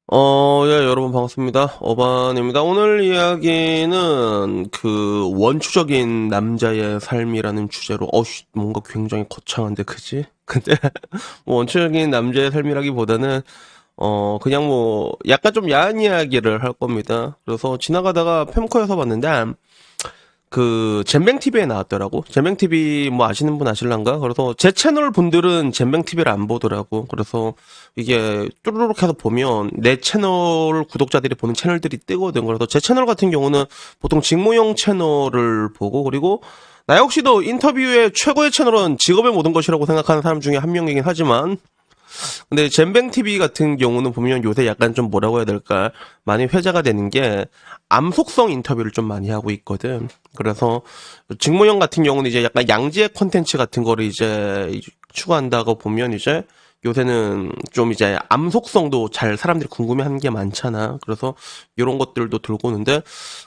예, 여러분 반갑습니다. 어반입니다. 오늘 이야기는 그 원초적인 남자의 삶이라는 주제로, 뭔가 굉장히 거창한데, 그지? 근데, 뭐 원초적인 남자의 삶이라기보다는, 그냥 뭐, 약간 좀 야한 이야기를 할 겁니다. 그래서 지나가다가 팸코에서 봤는데, 그 잼뱅TV에 나왔더라고. 잼뱅TV 뭐 아시는 분 아실란가? 그래서 제 채널 분들은 잼뱅TV를 안 보더라고. 그래서 이게 뚜루룩 해서 보면 내 채널 구독자들이 보는 채널들이 뜨거든. 그래서 제 채널 같은 경우는 보통 직무형 채널을 보고, 그리고 나 역시도 인터뷰의 최고의 채널은 직업의 모든 것이라고 생각하는 사람 중에 한 명이긴 하지만, 근데 잼뱅TV 같은 경우는 보면 요새 약간 좀 뭐라고 해야 될까, 많이 회자가 되는 게 암속성 인터뷰를 좀 많이 하고 있거든. 그래서 직무형 같은 경우는 이제 약간 양지의 콘텐츠 같은 거를 이제 추구한다고 보면, 이제 요새는 좀 이제 암속성도 잘 사람들이 궁금해하는 게 많잖아. 그래서 이런 것들도 들고 오는데,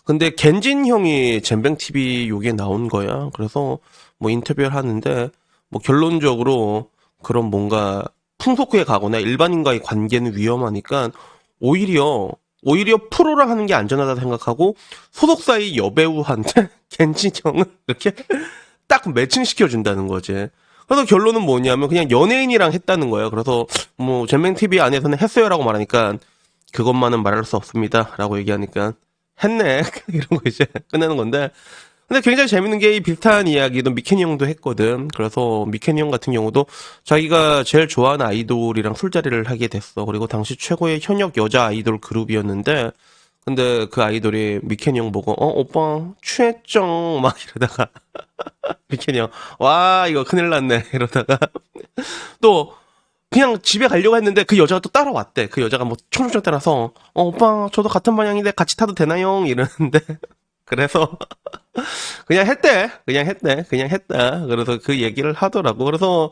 근데 겐진 형이 잼뱅TV 요게 나온 거야. 그래서 뭐 인터뷰를 하는데, 뭐 결론적으로 그런 뭔가 풍속후에 가거나 일반인과의 관계는 위험하니까 오히려 프로를 하는 게 안전하다 생각하고 소속사의 여배우한테 겐진 형을 이렇게 딱 매칭시켜 준다는 거지. 그래서 결론은 뭐냐면 그냥 연예인이랑 했다는 거예요. 그래서 뭐 잼맹TV 안에서는 했어요라고 말하니까 그것만은 말할 수 없습니다라고 얘기하니까 했네 이런 거 이제 끝내는 건데, 근데 굉장히 재밌는 게 이 비슷한 이야기도 미케니 형도 했거든. 그래서 미케니 형 같은 경우도 자기가 제일 좋아하는 아이돌이랑 술자리를 하게 됐어. 그리고 당시 최고의 현역 여자 아이돌 그룹이었는데, 근데 그 아이돌이 미케니 형 보고 오빠 취했죠 막 이러다가 미케니 형 와 이거 큰일 났네 이러다가 또 그냥 집에 가려고 했는데 그 여자가 또 따라왔대. 그 여자가 뭐 총총총 따라서 오빠 저도 같은 방향인데 같이 타도 되나요 이러는데 그래서 그냥 했다. 그래서 그 얘기를 하더라고. 그래서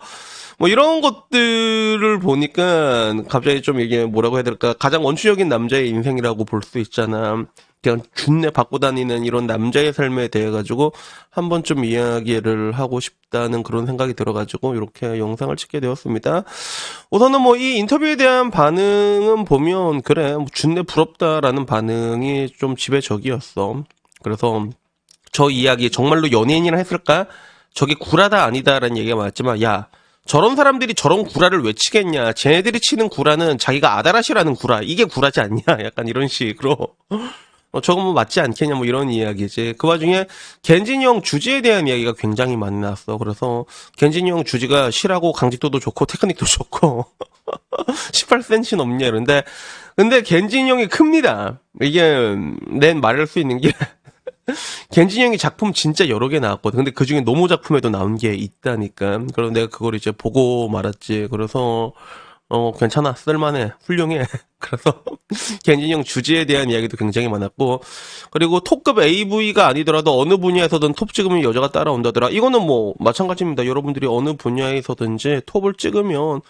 뭐 이런 것들을 보니까 갑자기 좀 이게 뭐라고 해야 될까? 가장 원초적인 남자의 인생이라고 볼 수 있잖아. 그냥 준내 받고 다니는 이런 남자의 삶에 대해 가지고 한번 좀 이야기를 하고 싶다는 그런 생각이 들어가지고 이렇게 영상을 찍게 되었습니다. 우선은 뭐 이 인터뷰에 대한 반응은 보면 그래, 뭐 준내 부럽다라는 반응이 좀 지배적이었어. 그래서 저 이야기 정말로 연예인이랑 했을까? 저게 구라다 아니다라는 얘기가 많았지만, 야, 저런 사람들이 저런 구라를 왜 치겠냐? 쟤네들이 치는 구라는 자기가 아다라시라는 구라, 이게 구라지 않냐? 약간 이런 식으로. 저건 뭐 맞지 않겠냐? 뭐 이런 이야기지. 그 와중에 겐진이 형 주지에 대한 이야기가 굉장히 많이 나왔어. 그래서 겐진이 형 주지가 실하고 강직도도 좋고 테크닉도 좋고 18cm 넘냐 이런데, 근데 겐진이 형이 큽니다. 이게 낸 말할 수 있는 게 겐진이 형이 작품 진짜 여러 개 나왔거든. 근데 그 중에 노모 작품에도 나온 게 있다니까. 그럼 내가 그걸 이제 보고 말았지. 그래서 괜찮아, 쓸만해, 훌륭해. 그래서 겐진이 형 주제에 대한 이야기도 굉장히 많았고, 그리고 톱급 AV가 아니더라도 어느 분야에서든 톱 찍으면 여자가 따라온다더라. 이거는 뭐 마찬가지입니다. 여러분들이 어느 분야에서든지 톱을 찍으면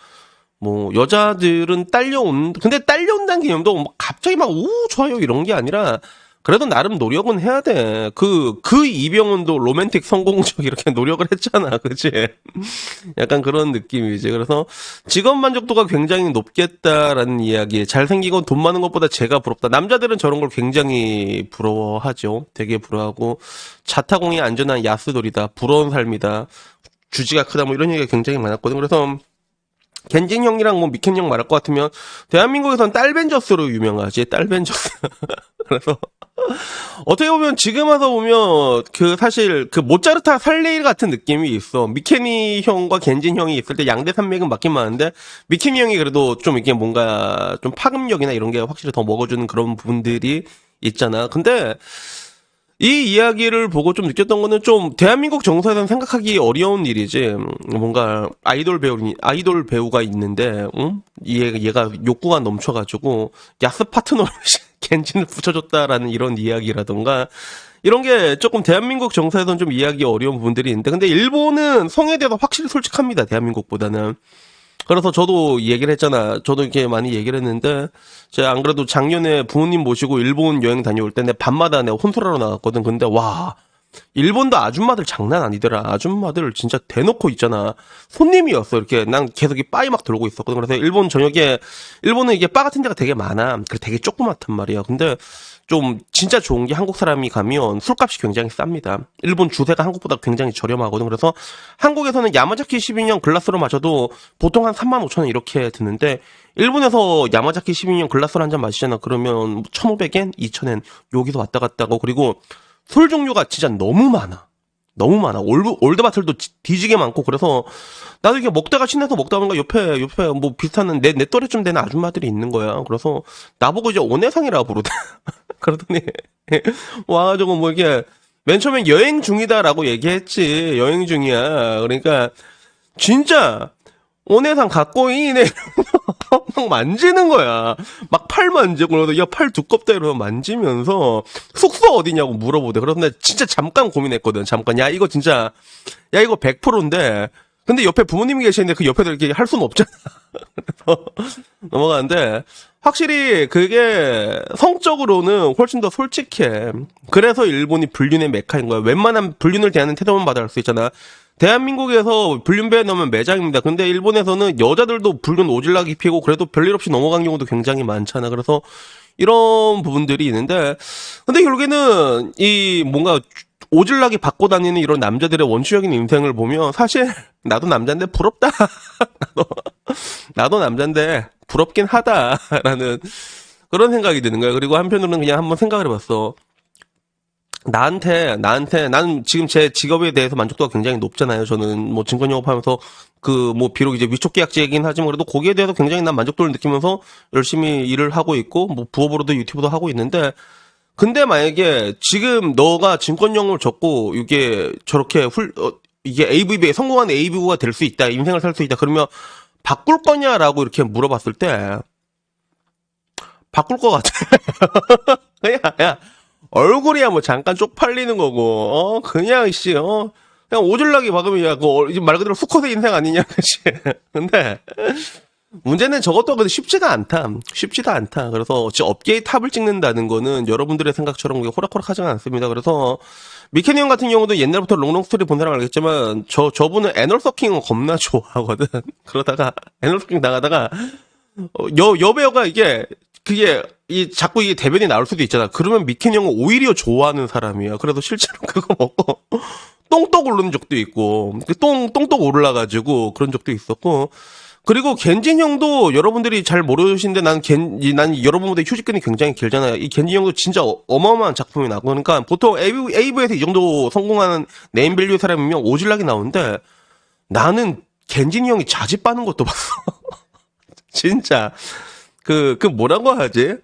뭐 여자들은 딸려온, 근데 딸려온다는 개념도 뭐 갑자기 막 오 좋아요 이런 게 아니라 그래도 나름 노력은 해야 돼. 그 이병헌도 로맨틱 성공적 이렇게 노력을 했잖아. 그치? 약간 그런 느낌이지. 그래서 직업 만족도가 굉장히 높겠다라는 이야기. 잘생기고 돈 많은 것보다 제가 부럽다. 남자들은 저런 걸 굉장히 부러워하죠. 되게 부러워하고. 자타공이 안전한 야스돌이다. 부러운 삶이다. 주지가 크다. 뭐 이런 얘기가 굉장히 많았거든. 그래서 겐진 형이랑 뭐 미켄 형 말할 것 같으면 대한민국에선 딸벤저스로 유명하지. 딸벤저스. 그래서 어떻게 보면 지금 와서 보면 그 사실 그 모차르트 살레일 같은 느낌이 있어. 미케니 형과 겐진 형이 있을 때 양대 산맥은 맞긴 맞는데 미케니 형이 그래도 좀 이게 뭔가 좀 파급력이나 이런 게 확실히 더 먹어주는 그런 부분들이 있잖아. 근데 이 이야기를 보고 좀 느꼈던 거는 좀 대한민국 정서에서는 생각하기 어려운 일이지. 뭔가 아이돌 배우가 있는데, 응? 얘가 욕구가 넘쳐가지고, 야스 파트너를 겐진을 붙여줬다라는 이런 이야기라던가, 이런 게 조금 대한민국 정서에서는 좀 이해하기 어려운 부분들이 있는데, 근데 일본은 성에 대해서 확실히 솔직합니다, 대한민국보다는. 그래서 저도 얘기를 했잖아. 저도 이렇게 많이 얘기를 했는데, 제가 안 그래도 작년에 부모님 모시고 일본 여행 다녀올 때 내 밤마다 내가 혼술하러 나갔거든. 근데 와, 일본도 아줌마들 장난 아니더라. 아줌마들 진짜 대놓고 있잖아. 손님이었어. 이렇게 난 계속 이 바이 막 돌고 있었거든. 그래서 일본은 이게 바 같은 데가 되게 많아. 그래 되게 조그맣단 말이야. 근데 좀 진짜 좋은 게 한국 사람이 가면 술값이 굉장히 쌉니다. 일본 주세가 한국보다 굉장히 저렴하거든. 그래서 한국에서는 야마자키 12년 글라스로 마셔도 보통 한 35,000원 이렇게 드는데 일본에서 야마자키 12년 글라스로 한 잔 마시잖아. 그러면 1,500엔, 2,000엔 여기서 왔다 갔다 하고 그리고 술 종류가 진짜 너무 많아. 너무 많아. 올드바틀도 뒤지게 많고 그래서 나도 이렇게 먹다가 신나서 먹다 보니까 옆에 뭐 비슷한 내 또래쯤 되는 아줌마들이 있는 거야. 그래서 나보고 이제 오네상이라고 부르대. 그러더니 와가지고 뭐 이게 맨 처음엔 여행 중이다라고 얘기했지. 여행 중이야. 그러니까 진짜 오네상 갖고 이네 막 만지는 거야. 막 팔 만지고 그러서 야 팔 두껍다 이러면서 만지면서 숙소 어디냐고 물어보대. 그래서 내가 진짜 잠깐 고민했거든. 잠깐 야 이거 진짜 야 이거 100%인데 근데 옆에 부모님이 계시는데 그 옆에서 이렇게 할 수는 없잖아. 그래서 넘어가는데 확실히 그게 성적으로는 훨씬 더 솔직해. 그래서 일본이 불륜의 메카인 거야. 웬만한 불륜을 대하는 태도만 받아갈 수 있잖아. 대한민국에서 불륜배에 넣으면 매장입니다. 근데 일본에서는 여자들도 불륜 오질나게 피고 그래도 별일 없이 넘어간 경우도 굉장히 많잖아. 그래서 이런 부분들이 있는데 근데 결국에는 이 뭔가 오질나게 받고 다니는 이런 남자들의 원초적인 인생을 보면 사실 나도 남잔데 부럽다. 나도 남잔데 부럽긴 하다라는 그런 생각이 드는 거야. 그리고 한편으로는 그냥 한번 생각을 해봤어. 나는 지금 제 직업에 대해서 만족도가 굉장히 높잖아요. 저는 뭐 증권 영업하면서 그 뭐 비록 이제 위촉 계약제이긴 하지만 그래도 거기에 대해서 굉장히 난 만족도를 느끼면서 열심히 일을 하고 있고 뭐 부업으로도 유튜브도 하고 있는데 근데 만약에 지금 너가 증권 영업을 접고 이게 저렇게 이게 AVB 성공한 AV가 될 수 있다. 인생을 살 수 있다. 그러면 바꿀 거냐라고 이렇게 물어봤을 때 바꿀 것 같아. 야 얼굴이야 뭐 잠깐 쪽팔리는 거고 그냥 그냥 오질나게 박으면 야 그거 말 그대로 수컷의 인생 아니냐 그치. 근데 문제는 저것도 근데 쉽지가 않다. 그래서 업계의 탑을 찍는다는 거는 여러분들의 생각처럼 호락호락하지가 않습니다. 그래서 미케니 형 같은 경우도 옛날부터 롱롱 스토리 본 사람 알겠지만 저분은 애널 서킹을 겁나 좋아하거든. 그러다가 애널 서킹 나가다가 여배우가 그게 자꾸 이게 대변이 나올 수도 있잖아. 그러면 미케니 형은 오히려 좋아하는 사람이야. 그래서 실제로 그거 먹고 똥떡 오르는 적도 있고 똥떡 올라가지고 그런 적도 있었고 그리고 겐진 형도 여러분들이 잘 모르시는데 난 여러분보다 휴직근이 굉장히 길잖아요. 이 겐진 형도 진짜 어마어마한 작품이 나고 그러니까 보통 AV에서 이 정도 성공하는 네임밸류의 사람이면 오질나게 나오는데 나는 겐진 형이 자지 빠는 것도 봤어. 진짜 그 뭐라고 하지?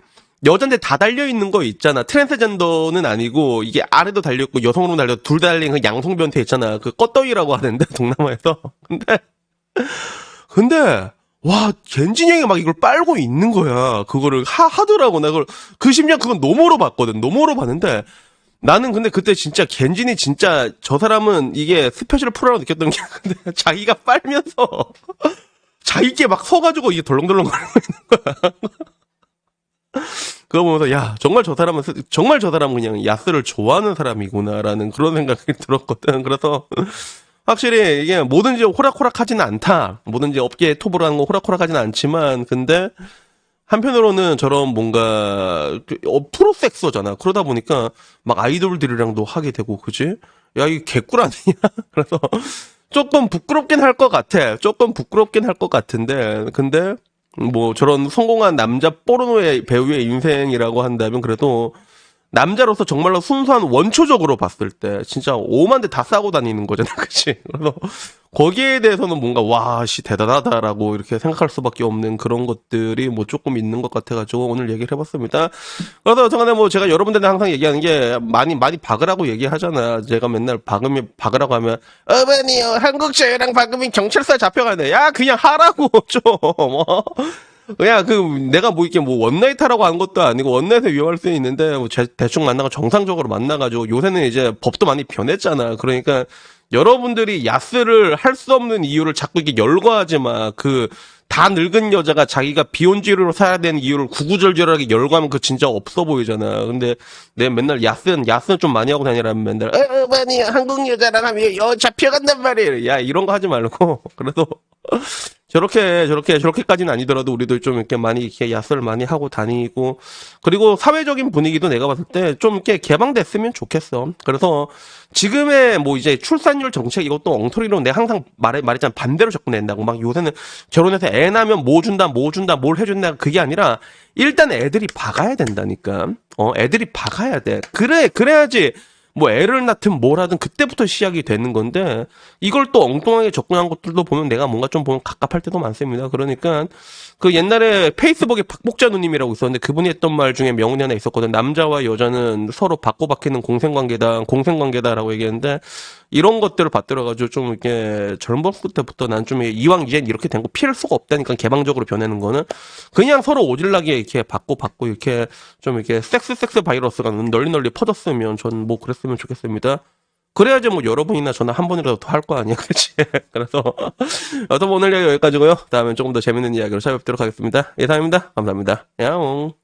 여잔데 다 달려있는 거 있잖아. 트랜스젠더는 아니고, 이게 아래도 달려있고, 여성으로 둘 다 달린 그 양성변태 있잖아. 그 껐더위라고 하는데, 동남아에서. 근데, 와, 겐진 형이 막 이걸 빨고 있는 거야. 그거를 하더라고. 그 심지어 그건 노모로 봤거든. 노모로 봤는데, 나는 근데 그때 진짜 겐진이 진짜 저 사람은 이게 스페셜 프로라고 느꼈던 게, 근데 자기가 빨면서, 자기께 막 서가지고 이게 덜렁덜렁 거리고 있는 거야. 그거 보면서 야 정말 저 사람은 그냥 야스를 좋아하는 사람이구나라는 그런 생각이 들었거든. 그래서 확실히 이게 뭐든지 호락호락하지는 않다. 뭐든지 업계에 톱으로 하는 거 호락호락하지는 않지만 근데 한편으로는 저런 뭔가 프로섹서잖아. 그러다 보니까 막 아이돌들이랑도 하게 되고 그지? 야 이게 개꿀 아니냐? 그래서 조금 부끄럽긴 할 것 같아. 같은데 근데 뭐 저런 성공한 남자 포르노의 배우의 인생이라고 한다면 그래도 남자로서 정말로 순수한 원초적으로 봤을 때 진짜 오만 대 다 싸고 다니는 거잖아. 그치? 그래서 거기에 대해서는 뭔가 와 씨 대단하다라고 이렇게 생각할 수밖에 없는 그런 것들이 뭐 조금 있는 것 같아가지고 오늘 얘기를 해봤습니다. 그래서 저간에 뭐 제가 여러분들한테 항상 얘기하는 게 많이 박으라고 얘기하잖아. 제가 맨날 박으라고 하면 어머니요 한국 자유랑 박으면 경찰서에 잡혀가네. 야 그냥 하라고 좀 뭐. 그냥 내가 뭐 이렇게 뭐 원나잇 하라고 한 것도 아니고 원나잇에 위험할 수 있는데 뭐 대충 만나고 정상적으로 만나가지고 요새는 이제 법도 많이 변했잖아. 그러니까 여러분들이 야스를 할 수 없는 이유를 자꾸 이렇게 열거하지 마. 다 늙은 여자가 자기가 비혼주의로 살아야 되는 이유를 구구절절하게 열거하면 그 진짜 없어 보이잖아. 근데 내 맨날 야스는 좀 많이 하고 다니라면 맨날 많이 한국 여자랑 하면 잡혀간단 말이에요. 야 이런 거 하지 말고 그래도 저렇게까지는 아니더라도 우리도 좀 이렇게 많이 이렇게 야스를 많이 하고 다니고 그리고 사회적인 분위기도 내가 봤을 때 좀 이렇게 개방됐으면 좋겠어. 그래서 지금의 뭐 이제 출산율 정책 이것도 엉터리로 내가 항상 말했잖아. 반대로 접근된다고. 막 요새는 결혼해서 애 낳으면 뭐 준다 뭘 해준다 그게 아니라 일단 애들이 박아야 된다니까. 애들이 박아야 돼. 그래야지 뭐 애를 낳든 뭘 하든 그때부터 시작이 되는 건데 이걸 또 엉뚱하게 접근한 것들도 보면 내가 뭔가 좀 보면 갑갑할 때도 많습니다. 그러니까 그 옛날에 페이스북에 박복자 누님이라고 있었는데 그분이 했던 말 중에 명언이 하나 있었거든. 남자와 여자는 서로 받고 받기는 공생관계다라고 얘기했는데 이런 것들을 받들어가지고 좀 이렇게 젊었을 때부터 난 좀 이왕 이젠 이렇게 된 거 피할 수가 없다니까 개방적으로 변하는 거는 그냥 서로 오질나게 이렇게 받고 이렇게 좀 이렇게 섹스 바이러스가 널리 퍼졌으면 전 뭐 그랬으면 좋겠습니다. 그래야지 뭐 여러분이나 저나 한 번이라도 더 할 거 아니야, 그렇지? 그래서 여튼 오늘 이야기 여기까지고요. 다음엔 조금 더 재밌는 이야기로 찾아뵙도록 하겠습니다. 이상입니다. 감사합니다. 야옹.